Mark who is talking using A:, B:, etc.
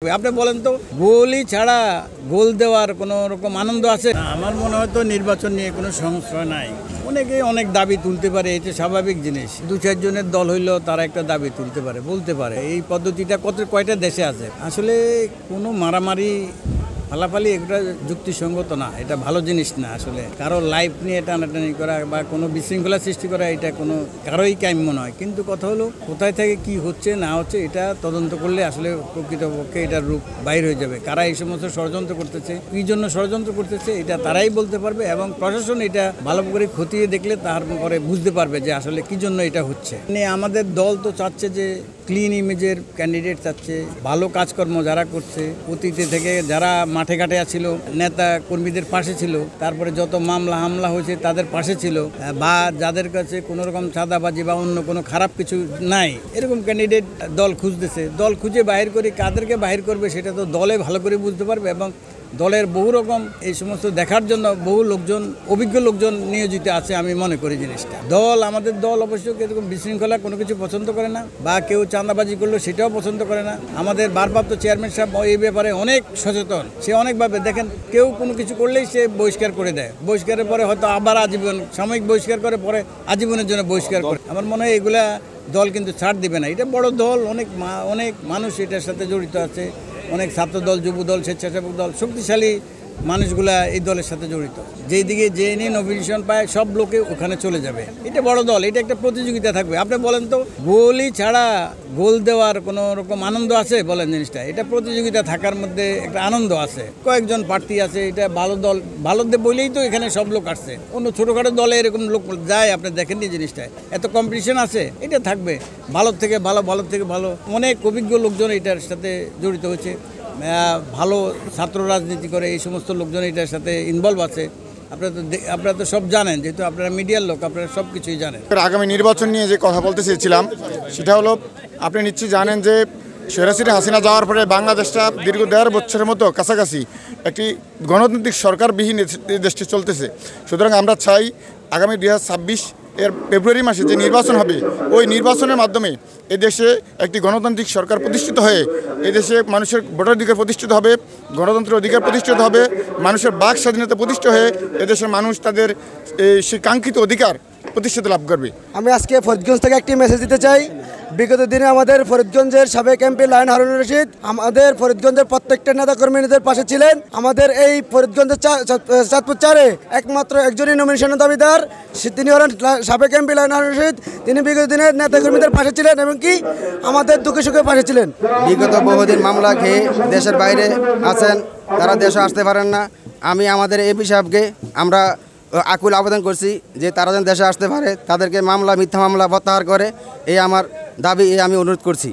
A: আপনি বলেন তো গোলই ছাড়া গোল দেওয়ার কোনো রকম আনন্দ আছে? আমার মনে হয় তো নির্বাচন নিয়ে কোনো সমস্যা নাই। অনেকে অনেক দাবি তুলতে পারে, এটা স্বাভাবিক জিনিস। দু চারজনের দল হইলেও তারা একটা দাবি তুলতে পারে, বলতে পারে। এই পদ্ধতিটা কয়টা দেশে আছে। আসলে কোনো মারামারি ফালাফালি এটা যুক্তিসঙ্গত না, এটা ভালো জিনিস না। আসলে কারো লাইফ নিয়ে টানাটানি করা বা কোনো বিশৃঙ্খলা সৃষ্টি করা এটা কোনো কারোই কাম্য নয়। কিন্তু কথা হলো কোথায় থেকে কি হচ্ছে না হচ্ছে এটা তদন্ত করলে আসলে প্রকৃতপক্ষে এটার রূপ বাইর হয়ে যাবে। কারা এই সমস্ত ষড়যন্ত্র করতেছে, কী জন্য ষড়যন্ত্র করতেছে এটা তারাই বলতে পারবে, এবং প্রশাসন এটা ভালো করে খতিয়ে দেখলে তারপরে বুঝতে পারবে যে আসলে কী জন্য এটা হচ্ছে। আমাদের দল তো চাচ্ছে যে ক্লিন ইমেজের ক্যান্ডিডেট চাচ্ছে, ভালো কাজকর্ম যারা করছে, অতীতে থেকে যারা মাঠে ঘাটে ছিল, নেতা কর্মীদের পাশে ছিল, তারপরে যত মামলা হামলা হয়েছে তাদের পাশে ছিল, বা যাদের কাছে কোনো রকম চাঁদাবাজি বা অন্য কোনো খারাপ কিছু নাই, এরকম ক্যান্ডিডেট দল খুঁজতেছে। দল খুঁজে বাহির করে কাদেরকে বাহির করবে সেটা তো দলে ভালো করে বুঝতে পারবে, এবং দলের বহু রকম এই সমস্ত দেখার জন্য বহু লোকজন, অভিজ্ঞ লোকজন নিয়োজিত আছে আমি মনে করি জিনিসটা। আমাদের দল অবশ্য এরকম বিশৃঙ্খলা কোনো কিছু পছন্দ করে না, বা কেউ চাঁদাবাজি করলো সেটাও পছন্দ করে না। আমাদের ভারপ্রাপ্ত চেয়ারম্যান সাহেব এই ব্যাপারে অনেক সচেতন। সে অনেকভাবে দেখেন, কেউ কোনো কিছু করলেই সে বহিষ্কার করে দেয়, বহিষ্কারের পরে হয়তো আবার আজীবন, সাময়িক বহিষ্কার করে পরে আজীবনের জন্য বহিষ্কার করে। আমার মনে হয় এগুলা দল কিন্তু ছাড় দিবে না। এটা বড় দল, অনেক মানুষ এটার সাথে জড়িত আছে, অনেক ছাত্র দল, যুব দল, স্বেচ্ছাসেবক দল, শক্তিশালী মানুষগুলা এই দলের সাথে জড়িত। যেই দিকে যে নিয়ে নমিনেশন পায় সব লোকে ওখানে চলে যাবে। এটা বড় দল, এটা একটা প্রতিযোগিতা থাকবে। আপনি বলেন তো গোলই ছাড়া গোল দেওয়ার কোনো রকম আনন্দ আছে? বলেন জিনিসটা, এটা প্রতিযোগিতা থাকার মধ্যে একটা আনন্দ আছে। কয়েকজন প্রার্থী আছে, এটা ভালো দল, ভালো বলেই তো এখানে সব লোক আসছে। অন্য ছোটোখাটো দলে এরকম লোক যায়, আপনি দেখেননি জিনিসটা, এত কম্পিটিশন আছে। এটা থাকবে, ভালোর থেকে ভালো অনেক অভিজ্ঞ লোকজন এটার সাথে জড়িত হয়েছে, ভালো ছাত্র রাজনীতি করে এই সমস্ত লোকজন এটার সাথে ইনভলভ আছে। আপনারা তো সব জানেন, যেহেতু আপনারা মিডিয়ার লোক, আপনারা সব কিছুই জানেন।
B: আগামী নির্বাচন নিয়ে যে কথা বলতে চেয়েছিলাম সেটা হলো, আপনি নিশ্চয়ই জানেন যে শেখ হাসিনা যাওয়ার পরে বাংলাদেশটা দীর্ঘ 1.5 বছরের মতো কাছাকাছি একটি গণতান্ত্রিক সরকারবিহীন দেশটি চলতেছে। সুতরাং আমরা চাই আগামী 2026 এর ফেব্রুয়ারি মাসে যে নির্বাচন হবে, ওই নির্বাচনের মাধ্যমে এদেশে একটি গণতান্ত্রিক সরকার প্রতিষ্ঠিত হয়ে এদেশে মানুষের ভোটাধিকার প্রতিষ্ঠিত হবে, গণতন্ত্রের অধিকার প্রতিষ্ঠিত হবে, মানুষের বাক স্বাধীনতা প্রতিষ্ঠিত হয়ে এদেশের মানুষ তাদের সেই কাঙ্ক্ষিত অধিকার প্রতিষ্ঠিত লাভ করবে।
C: আমি আজকে ফরিদগঞ্জ থেকে একটি মেসেজ দিতে চাই। বিগত দিনে আমাদের ফরিদগঞ্জের সাবেক এমপি লায়ন হারুন রশিদ আমাদের ফরিদগঞ্জের প্রত্যেকটা নেতা কর্মীদের পাশে ছিলেন। আমাদের এই ফরিদগঞ্জের চাঁদপুর 4-এ একমাত্র একজনই নমিনেশনের দাবিদার, তিনি হলেন সাবেক এমপি লায়ন হারুন রশিদ। তিনি বিগত দিনের নেতা কর্মীদের পাশে ছিলেন এবং কি আমাদের দুঃখে সুখে পাশে ছিলেন।
D: বিগত বহুদিন মামলা খেয়ে দেশের বাইরে আছেন, তারা দেশে আসতে পারেন না। আমি আমাদের এমপি সাহেবকে আমরা আকুল আবেদন করছি যে তারা যেন দেশে আসতে পারে, তাদেরকে মিথ্যা মামলা প্রত্যাহার করে, এই আমার দাবি, এই আমি অনুরোধ করছি।